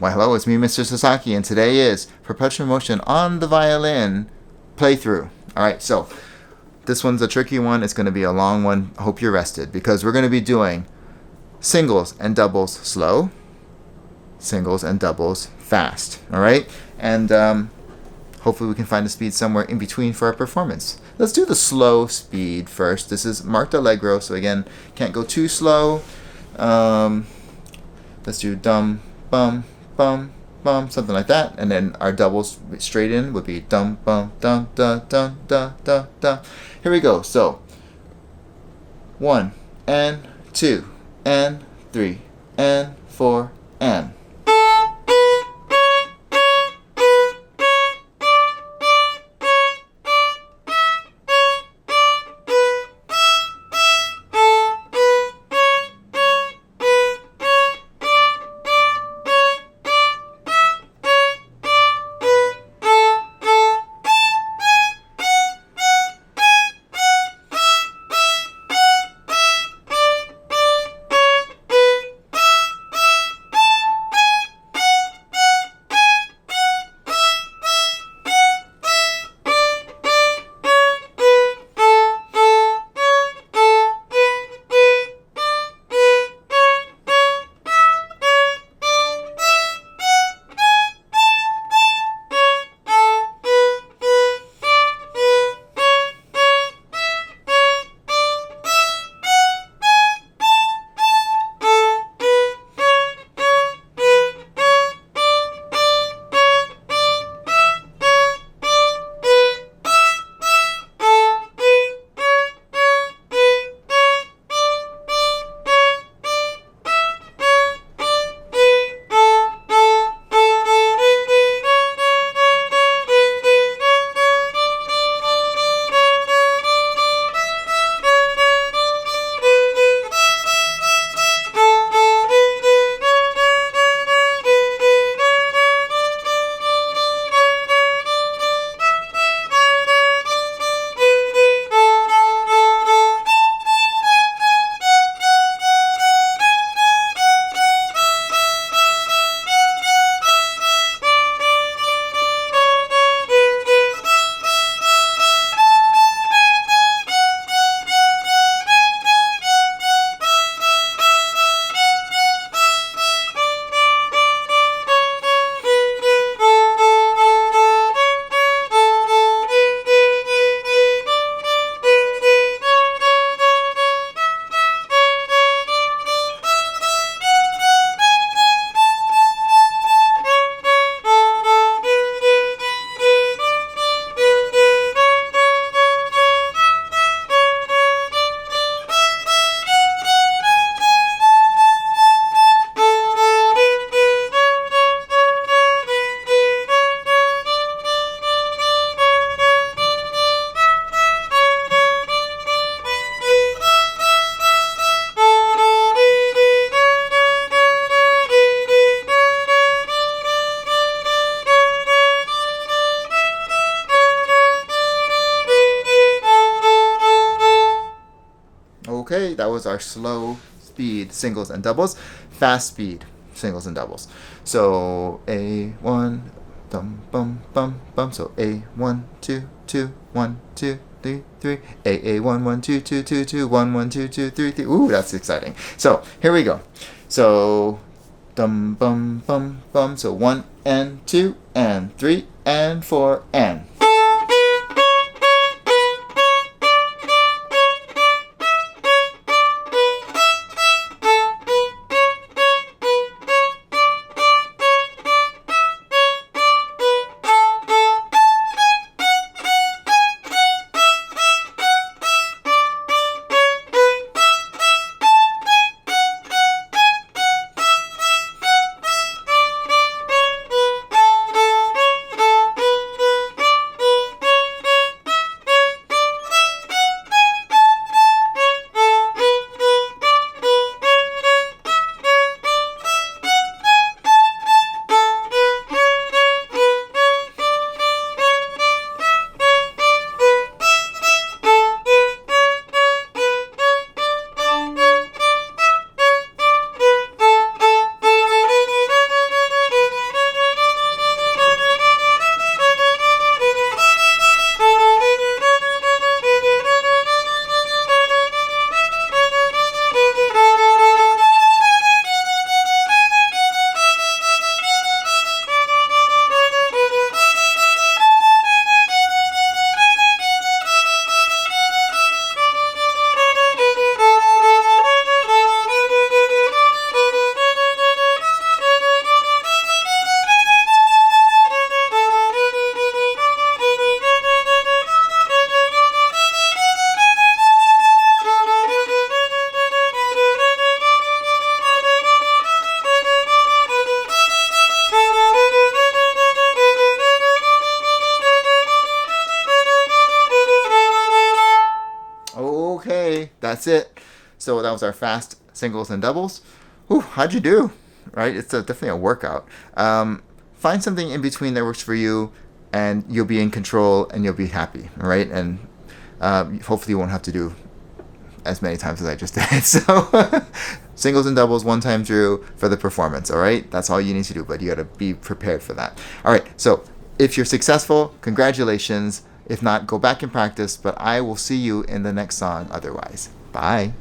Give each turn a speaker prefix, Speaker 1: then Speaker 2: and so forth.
Speaker 1: Why hello, it's me, Mr. Sasaki, and today is Perpetual Motion on the violin playthrough. Alright, so this one's a tricky one. It's going to be a long one. I hope you're rested because we're going to be doing singles and doubles slow, singles and doubles fast. Alright? And hopefully we can find the speed somewhere in between for our performance. Let's do the slow speed first. This is marked allegro, so again, can't go too slow. Let's do dum, bum, bum, bum, something like that. And then our doubles straight in would be dum, bum, dum, da, dum, da, da, da. Here we go. So 1 and 2 and 3 and 4 and. Okay, that was our slow speed singles and doubles. Fast speed singles and doubles. So A1, dum bum bum bum. So A1 2 2 1 2 3 3. A1 1 2 2 2 2 1 1 2 2 3 3. Ooh, that's exciting. So here we go. So dum bum bum bum. So 1 and 2 and 3 and 4 and. that's it. So that was our fast singles and doubles. Ooh, how'd you do? Right? It's definitely a workout. Find something in between that works for you, and you'll be in control and you'll be happy, right? And hopefully you won't have to do as many times as I just did. So singles and doubles one time through for the performance, all right? That's all you need to do, but you got to be prepared for that. All right, so if you're successful, congratulations. If not, go back and practice, but I will see you in the next song otherwise. Bye.